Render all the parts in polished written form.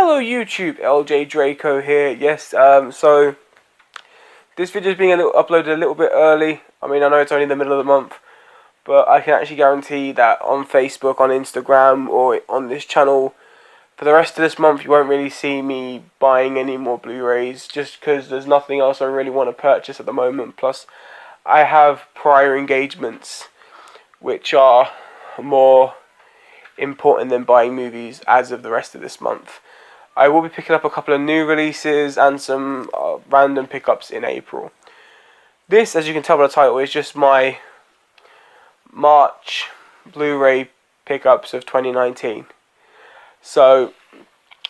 Hello YouTube, LJ Draco here. Yes, so this video is being uploaded a little bit early. I mean, I know it's only the middle of the month, but I can actually guarantee that on Facebook, on Instagram, or on this channel, for the rest of this month, you won't really see me buying any more Blu-rays, just because there's nothing else I really want to purchase at the moment. Plus, I have prior engagements, which are more important than buying movies as of the rest of this month. I will be picking up a couple of new releases and some random pickups in April. This, as you can tell by the title, is just my March Blu-ray pickups of 2019. So,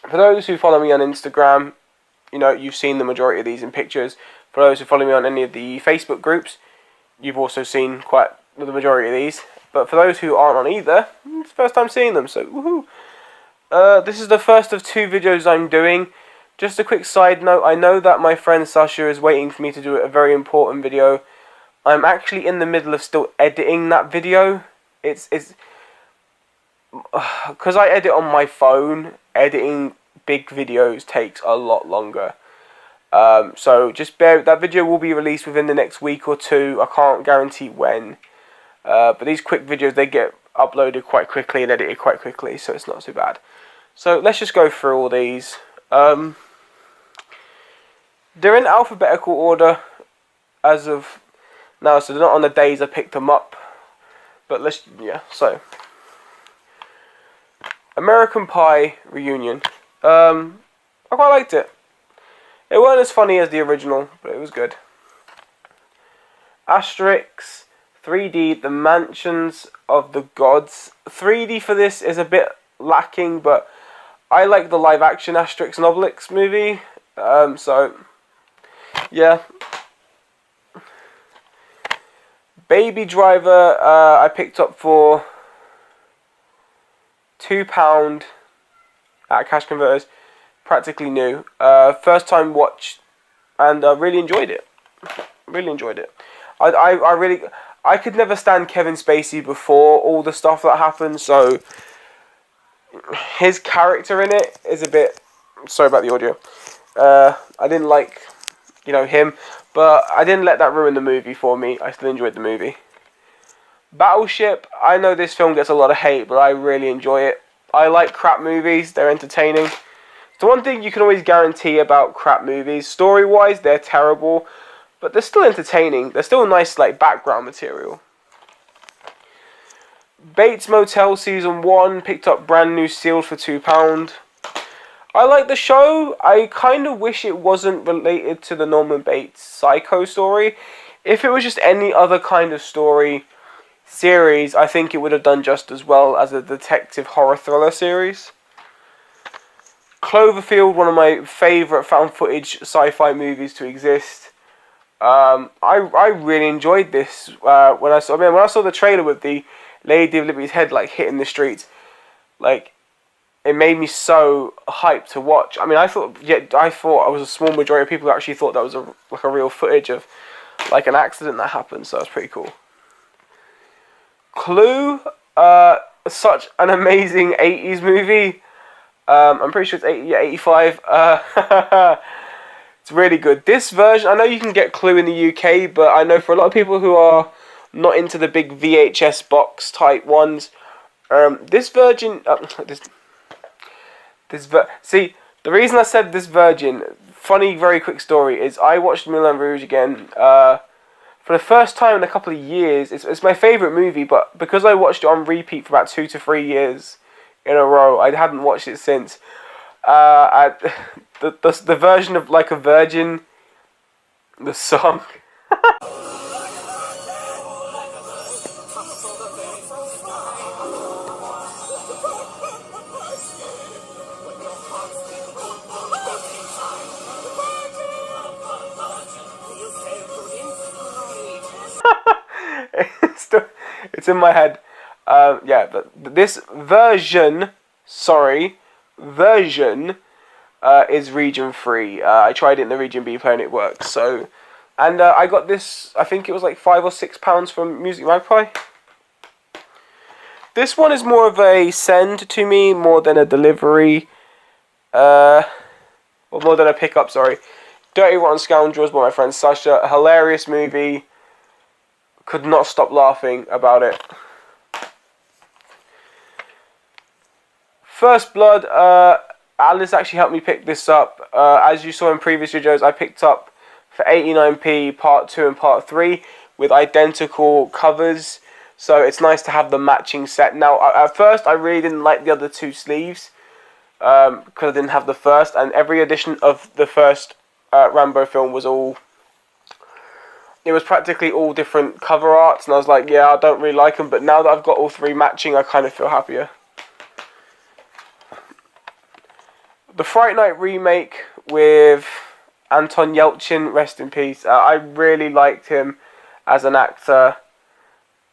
for those who follow me on Instagram, you know, you've seen the majority of these in pictures. For those who follow me on any of the Facebook groups, you've also seen quite the majority of these. But for those who aren't on either, it's the first time seeing them, so woohoo! This is the first of two videos I'm doing. Just a quick side note, I know that my friend Sasha is waiting for me to do a very important video. I'm actually in the middle of still editing that video. It's because I edit on my phone, editing big videos takes a lot longer. So just that video will be released within the next week or two. I can't guarantee when. But these quick videos, they get uploaded quite quickly and edited quite quickly, so it's not too bad. So let's just go through all these. They're in alphabetical order as of now, so they're not on the days I picked them up. But so American Pie Reunion. I quite liked it. It wasn't as funny as the original, but it was good. Asterix 3D, The Mansions of the Gods. 3D for this is a bit lacking, but I like the live action Asterix and Obelix movie. So, yeah. Baby Driver, I picked up for £2 at Cash Converters. Practically new. First time watch, and really enjoyed it. Really enjoyed it. I could never stand Kevin Spacey before all the stuff that happened, so his character in it is a bit... Sorry about the audio. I didn't like, him, but I didn't let that ruin the movie for me. I still enjoyed the movie. Battleship, I know this film gets a lot of hate, but I really enjoy it. I like crap movies, they're entertaining. The one thing you can always guarantee about crap movies, story-wise, they're terrible, but they're still entertaining. They're still nice, background material. Bates Motel Season 1, picked up brand new sealed for £2. I like the show. I kind of wish it wasn't related to the Norman Bates Psycho story. If it was just any other kind of story series, I think it would have done just as well as a detective horror thriller series. Cloverfield, one of my favourite found footage sci-fi movies to exist. I really enjoyed this when I saw the trailer with the Lady of Liberty's head hitting the streets. It made me so hyped to watch. I mean, I thought I was a small majority of people who actually thought that was a real footage of an accident that happened. So that's pretty cool. Clue, such an amazing 80s movie. I'm pretty sure it's 85. It's really good. This version, I know you can get Clue in the UK, but I know for a lot of people who are not into the big VHS box type ones, this version, see, the reason I said this version, funny, very quick story, is I watched Moulin Rouge again, for the first time in a couple of years. It's my favourite movie, but because I watched it on repeat for about 2 to 3 years in a row, I hadn't watched it since. The version of Like a Virgin, the song. It's in my head. Yeah, but this version, is region 3. I tried it in the region B player and it works. So, and I got this, I think it was £5 or £6 from Music Magpie. This one is more of a send to me more than a delivery. or more than a pickup, sorry. Dirty Rotten Scoundrels by my friend Sasha. A hilarious movie. Could not stop laughing about it. First Blood, Alice actually helped me pick this up. As you saw in previous videos, I picked up for 89p part 2 and part 3 with identical covers. So it's nice to have the matching set. Now, at first, I really didn't like the other two sleeves because I didn't have the first. And every edition of the first Rambo film was all... It was practically all different cover arts. And I was like, yeah, I don't really like them. But now that I've got all three matching, I kind of feel happier. The Fright Night remake with Anton Yelchin, rest in peace. I really liked him as an actor.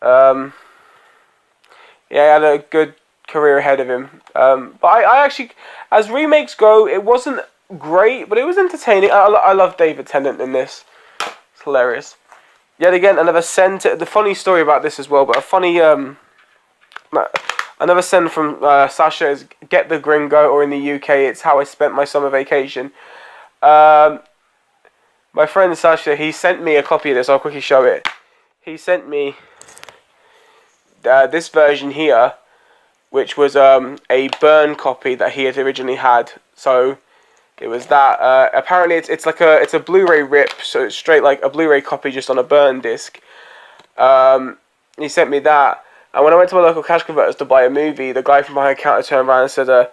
Yeah, he had a good career ahead of him. But I actually, as remakes go, it wasn't great, but it was entertaining. I love David Tennant in this. It's hilarious. Yet again, another send. The funny story about this as well, but a funny another send from Sasha is Get the Gringo, or in the UK, it's How I Spent My Summer Vacation. My friend Sasha, he sent me a copy of this. I'll quickly show it. He sent me this version here, which was a burn copy that he had originally had. So it was that. Apparently, it's a Blu-ray rip, so it's straight like a Blu-ray copy just on a burn disc. He sent me that. And when I went to my local cash converters to buy a movie, the guy from behind the counter turned around and said,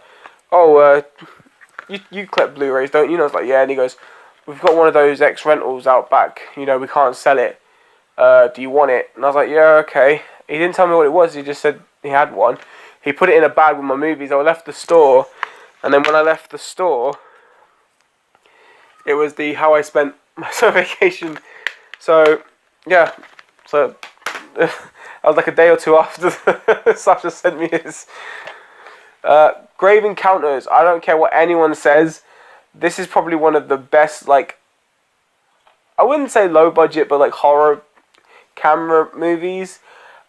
you collect Blu-rays, don't you? And I was like, yeah. And he goes, we've got one of those ex-rentals out back. You know, we can't sell it. Do you want it? And I was like, yeah, okay. He didn't tell me what it was. He just said he had one. He put it in a bag with my movies. I left the store. And then when I left the store, it was the How I Spent My Summer Vacation. So, yeah. So... I was like a day or two after Sasha sent me his. Grave Encounters. I don't care what anyone says. This is probably one of the best, like, I wouldn't say low budget, but like horror camera movies.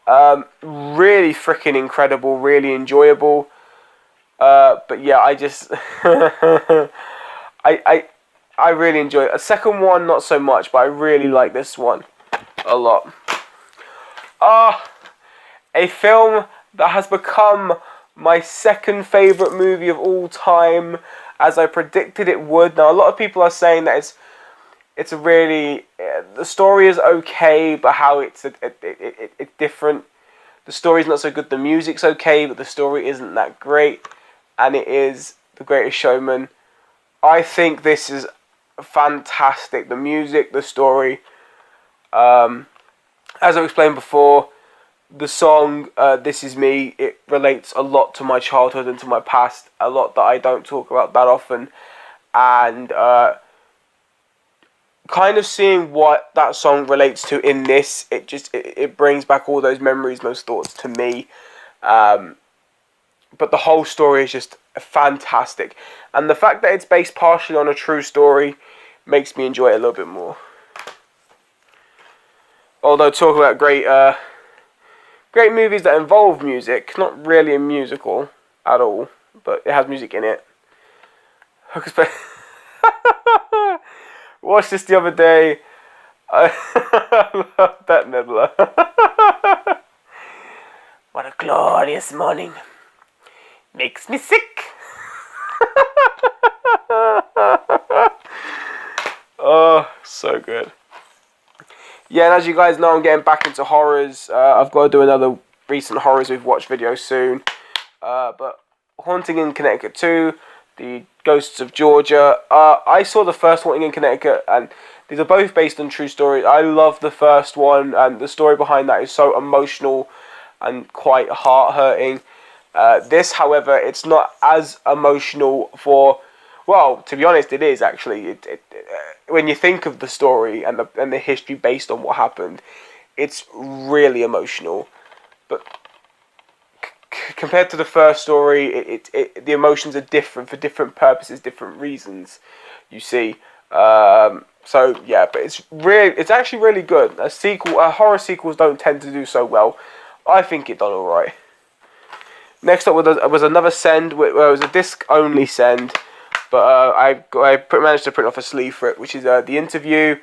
Really freaking incredible. Really enjoyable. But yeah, I just I really enjoy it. A second one, not so much, but I really like this one a lot. A film that has become my second favourite movie of all time, as I predicted it would. Now, a lot of people are saying that it's a really... the story is okay, but how it's different. The story's not so good. The music's okay, but the story isn't that great. And it is The Greatest Showman. I think this is fantastic. The music, the story... as I've explained before, the song, This Is Me, it relates a lot to my childhood and to my past, a lot that I don't talk about that often, and kind of seeing what that song relates to in this, it brings back all those memories, those thoughts to me, but the whole story is just fantastic, and the fact that it's based partially on a true story makes me enjoy it a little bit more. Although, talk about great movies that involve music, not really a musical at all, but it has music in it. Watched this the other day. I love that Nebula. What a glorious morning. Makes me sick. Oh, so good. Yeah, and as you guys know, I'm getting back into horrors. I've got to do another recent horrors we've watched video soon. But Haunting in Connecticut 2, The Ghosts of Georgia. I saw the first Haunting in Connecticut, and these are both based on true stories. I love the first one, and the story behind that is so emotional and quite heart-hurting. This, however, it's not as emotional for... Well, to be honest, it is actually. When you think of the story and the history based on what happened, it's really emotional. But compared to the first story, the emotions are different for different purposes, different reasons. You see, so yeah, but it's actually really good. Horror sequels don't tend to do so well. I think it done all right. Next up was another send, where it was a disc only send. But I managed to print off a sleeve for it, which is The Interview.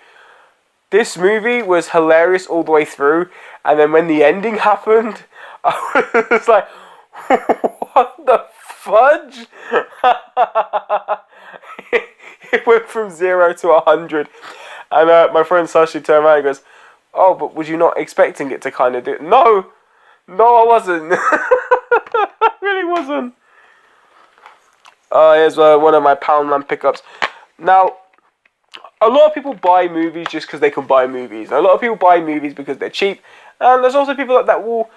This movie was hilarious all the way through, and then when the ending happened, I was like, what the fudge? It went from 0 to 100. And my friend Sashi turned around and goes, oh, but was you not expecting it to kind of do it? No, I wasn't. I really wasn't. Here's one of my Poundland pickups. Now, a lot of people buy movies just because they can buy movies. A lot of people buy movies because they're cheap. And there's also people that will,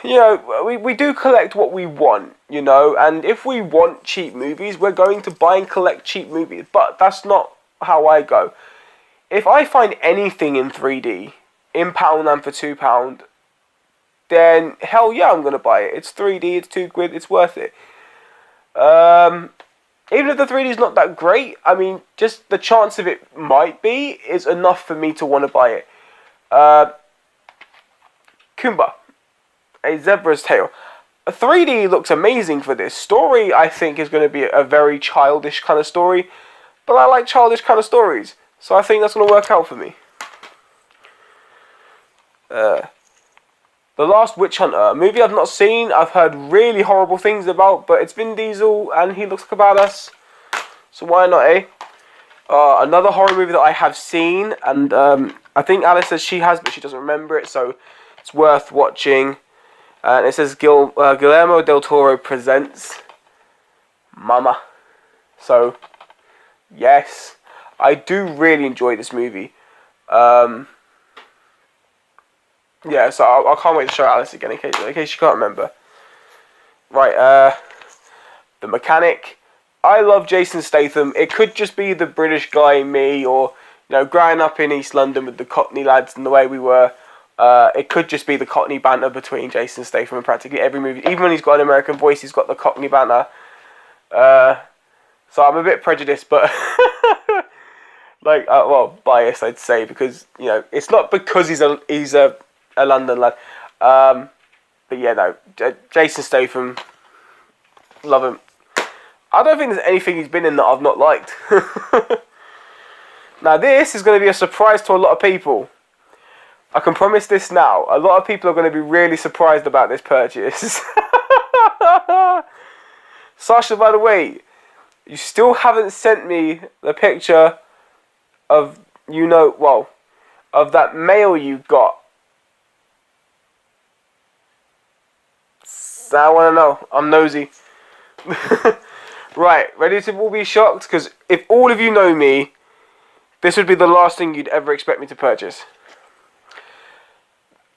you know, we do collect what we want, you know. And if we want cheap movies, we're going to buy and collect cheap movies. But that's not how I go. If I find anything in 3D, in Poundland for £2, then hell yeah, I'm going to buy it. It's 3D, it's £2, it's worth it. Even if the 3D is not that great, I mean, just the chance of it might be is enough for me to want to buy it. Kumba, A Zebra's Tale. 3D looks amazing for this. Story, I think, is going to be a very childish kind of story. But I like childish kind of stories. So I think that's going to work out for me. The Last Witch Hunter, a movie I've not seen. I've heard really horrible things about, but it's Vin Diesel and he looks like a badass. So why not, eh? Another horror movie that I have seen, and I think Alice says she has, but she doesn't remember it, so it's worth watching. And it says Guillermo del Toro presents Mama. So, yes, I do really enjoy this movie. Yeah, so I can't wait to show Alice again in case she can't remember. Right, The Mechanic. I love Jason Statham. It could just be the British guy in me, or, you know, growing up in East London with the Cockney lads and the way we were. It could just be the Cockney banter between Jason Statham in practically every movie. Even when he's got an American voice, he's got the Cockney banter. So I'm a bit prejudiced, but like, well, biased, I'd say, because, you know, it's not because he's a London lad. But yeah, no, Jason Statham, love him. I don't think there's anything he's been in that I've not liked. Now this is going to be a surprise to a lot of people. I can promise this now. A lot of people are going to be really surprised about this purchase. Sasha, by the way, you still haven't sent me the picture of, you know, well, of that mail you got. So I want to know. I'm nosy. Right, ready to all be shocked? Because if all of you know me, this would be the last thing you'd ever expect me to purchase.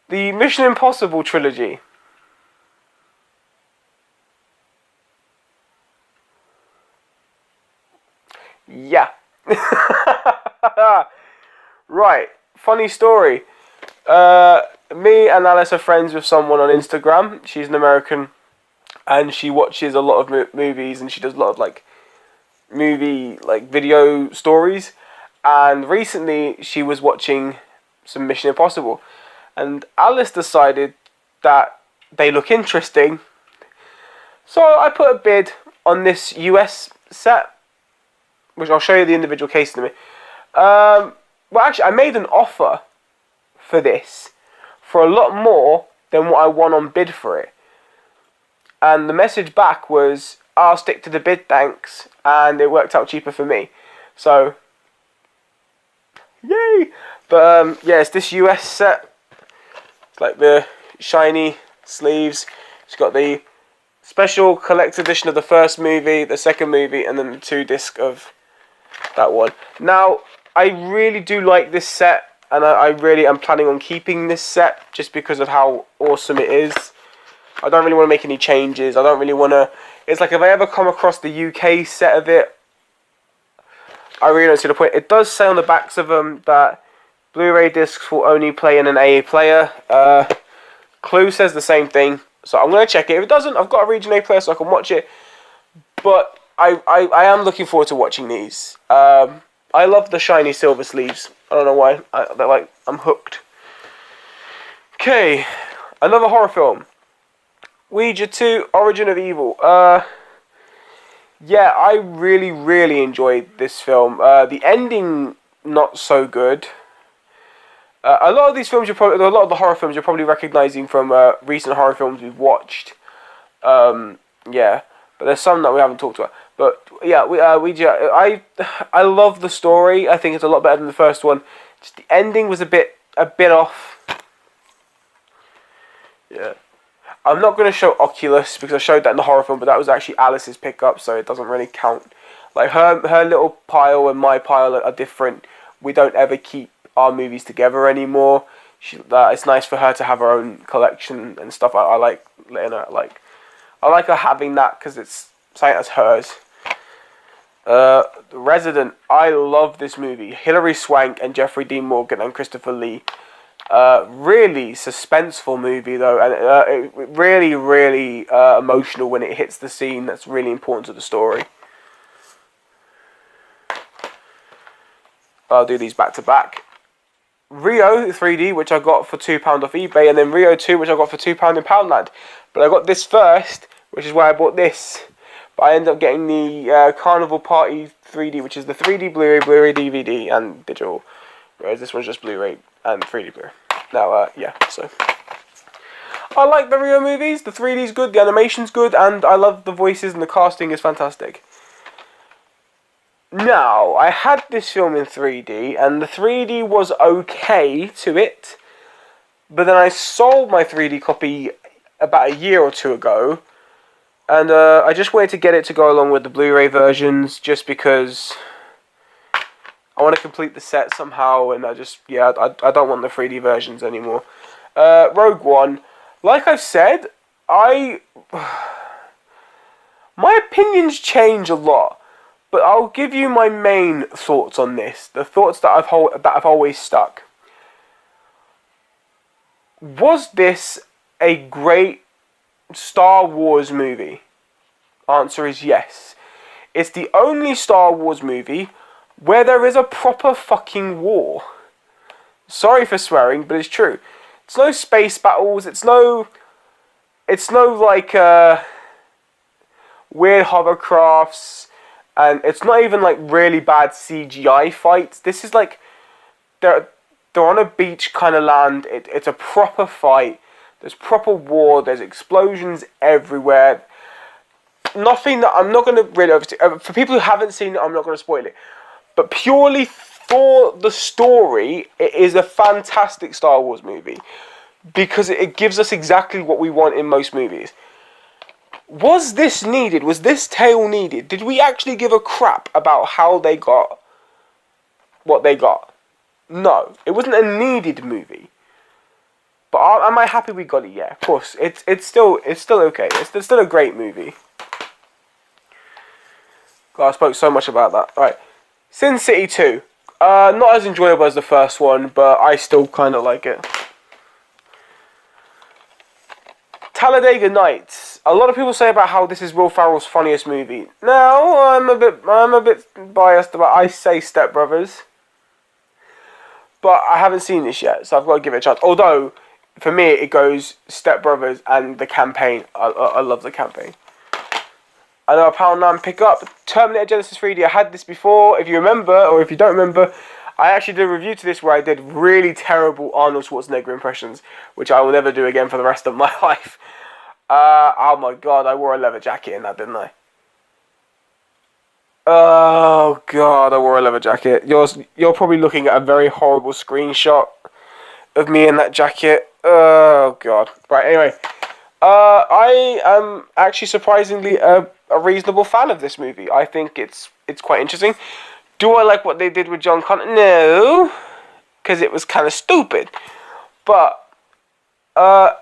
The Mission Impossible trilogy. Yeah. Right, funny story. Me and Alice are friends with someone on Instagram. She's an American, and she watches a lot of movies, and she does a lot of like video stories. And recently she was watching some Mission Impossible, and Alice decided that they look interesting. So I put a bid on this US set, which I'll show you the individual case in a minute. Well, actually, I made an offer for this for a lot more than what I won on bid for it. And the message back was, I'll stick to the bid, thanks. And it worked out cheaper for me. So, yay! But, yeah, it's this US set. It's like the shiny sleeves. It's got the special collector's edition of the first movie, the second movie, and then the 2-disc of that one. Now, I really do like this set, and I really am planning on keeping this set just because of how awesome it is. I don't really want to make any changes. I don't really want to... It's like if I ever come across the UK set of it, I really don't see the point. It does say on the backs of them that Blu-ray discs will only play in an AA player. Clue says the same thing. So I'm going to check it. If it doesn't, I've got a region A player so I can watch it. But I am looking forward to watching these. I love the shiny silver sleeves. I don't know why. I'm hooked. Okay, another horror film. Ouija 2, Origin of Evil. Yeah, I really, really enjoyed this film. The ending, not so good. A lot of these films, a lot of the horror films, you're probably recognizing from recent horror films we've watched. Yeah, but there's some that we haven't talked about. But yeah, I love the story. I think it's a lot better than the first one. Just the ending was a bit off. Yeah. I'm not going to show Oculus because I showed that in the horror film, but that was actually Alice's pickup, so it doesn't really count. Like her little pile and my pile are different. We don't ever keep our movies together anymore. It's nice for her to have her own collection and stuff. I like letting her I like her having that because it's something that's hers. Resident. I love this movie. Hilary Swank and Jeffrey Dean Morgan and Christopher Lee. Really suspenseful movie though, and it really, really emotional when it hits the scene that's really important to the story. I'll do these back to back. Rio 3D, which I got for £2 off eBay, and then Rio 2, which I got for £2 in Poundland. But I got this first, which is why I bought this. But I ended up getting the Carnival Party 3D, which is the 3D Blu-ray, Blu-ray DVD, and digital. Whereas this one's just Blu-ray and 3D Blu-ray. Now, yeah, so I like the Rio movies. The 3D's good, the animation's good, and I love the voices and the casting is fantastic. Now, I had this film in 3D, and the 3D was okay to it, but then I sold my 3D copy about a year or two ago, and I just waited to get it to go along with the Blu-ray versions, just because I want to complete the set somehow, and I don't want the 3D versions anymore. Rogue One, like I've said, my opinions change a lot. But I'll give you my main thoughts on this. The thoughts that I've always stuck. Was this a great Star Wars movie? Answer is yes. It's the only Star Wars movie where there is a proper fucking war. Sorry for swearing, but it's true. It's no space battles. It's no like weird hovercrafts. And it's not even like really bad CGI fights. This is like they're on a beach kind of land. It's a proper fight. There's proper war. There's explosions everywhere. Nothing that I'm not going to really for people who haven't seen it, I'm not going to spoil it. But purely for the story, it is a fantastic Star Wars movie because it gives us exactly what we want in most movies. Was this needed? Was this tale needed? Did we actually give a crap about how they got what they got? No, it wasn't a needed movie. But am I happy we got it? Yeah, of course. It's still okay. It's still a great movie. God, I spoke so much about that. All right, Sin City 2. Not as enjoyable as the first one, but I still kind of like it. Talladega Nights. A lot of people say about how this is Will Ferrell's funniest movie. Now, I'm a bit biased about I say Step Brothers. But I haven't seen this yet, so I've got to give it a chance. Although, for me, it goes Step Brothers and The Campaign. I love The Campaign. I know a £9 pick up. Terminator Genisys 3D. I had this before. If you remember, or if you don't remember, I actually did a review to this where I did really terrible Arnold Schwarzenegger impressions, which I will never do again for the rest of my life. Oh my god, I wore a leather jacket in that, didn't I? Oh god, I wore a leather jacket. You're probably looking at a very horrible screenshot of me in that jacket. Oh god. Right, anyway. I am actually surprisingly a reasonable fan of this movie. I think it's quite interesting. Do I like what they did with John Connor? No, because it was kind of stupid. But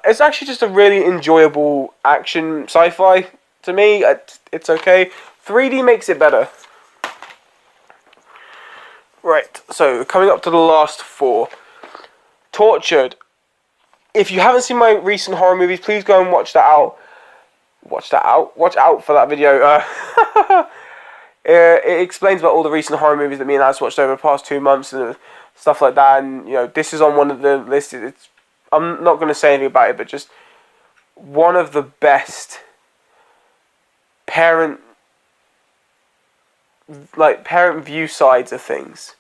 it's actually just a really enjoyable action sci-fi to me. It's okay. 3D makes it better. Right, so coming up to the last 4. Tortured. If you haven't seen my recent horror movies, please go and watch that out. Watch out for that video. It explains about all the recent horror movies that me and Alex watched over the past 2 months and stuff like that. And you know, this is on one of the lists. I'm not going to say anything about it, but just one of the best parent like parent view sides of things.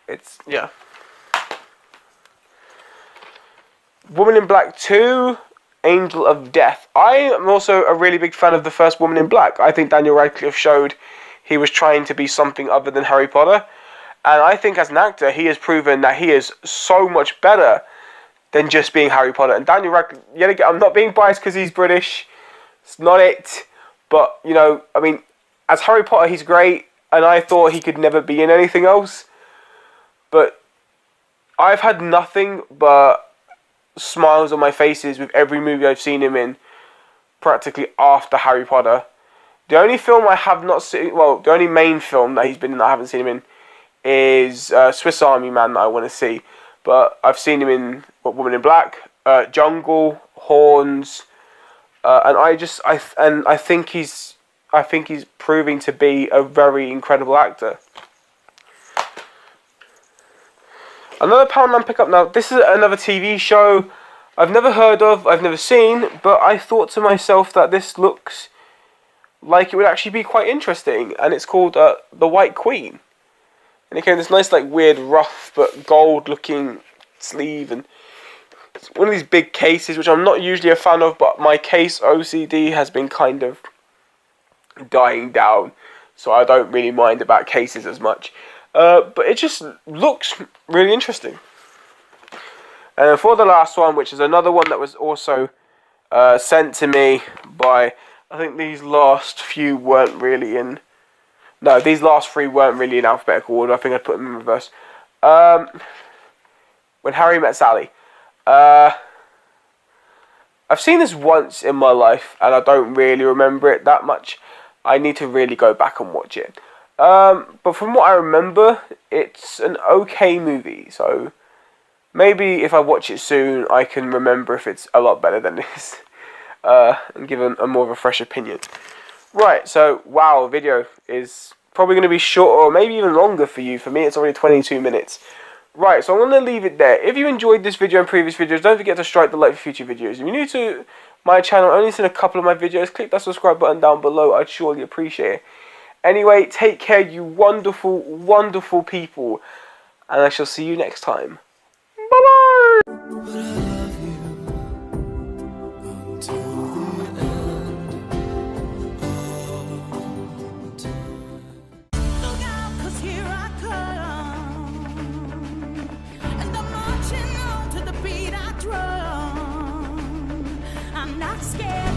It's yeah. Woman in Black 2, Angel of Death. I am also a really big fan of the first Woman in Black. I think Daniel Radcliffe showed he was trying to be something other than Harry Potter. And I think as an actor, he has proven that he is so much better than just being Harry Potter. And Daniel Radcliffe, yet again, I'm not being biased because he's British. It's not it. But, you know, I mean, as Harry Potter, he's great. And I thought he could never be in anything else. But I've had nothing but smiles on my faces with every movie I've seen him in, practically after Harry Potter. The only film I have not seen, well, the only main film that he's been in that I haven't seen him in is Swiss Army Man that I want to see. But I've seen him in Woman in Black, Jungle, Horns, and I think he's proving to be a very incredible actor. Another Power Man pickup. Now, this is another TV show I've never heard of, I've never seen, but I thought to myself that this looks like it would actually be quite interesting, and it's called The White Queen. And it came in this nice, like, weird, rough, but gold-looking sleeve, and it's one of these big cases, which I'm not usually a fan of, but my case OCD has been kind of dying down, so I don't really mind about cases as much. But it just looks really interesting. And for the last one, which is another one that was also sent to me by, I think these last few weren't really in, no, these last three weren't really in alphabetical order. I think I put them in reverse. When Harry Met Sally. I've seen this once in my life, and I don't really remember it that much. I need to really go back and watch it. But from what I remember, it's an okay movie, so maybe if I watch it soon, I can remember if it's a lot better than this, and give a more of a fresh opinion. Right, so, wow, the video is probably going to be shorter, or maybe even longer for you. For me, it's already 22 minutes. Right, so I'm going to leave it there. If you enjoyed this video and previous videos, don't forget to strike the like for future videos. If you're new to my channel, only seen a couple of my videos, click that subscribe button down below. I'd surely appreciate it. Anyway, take care, you wonderful, wonderful people, and I shall see you next time. Bye-bye! I'm not scared.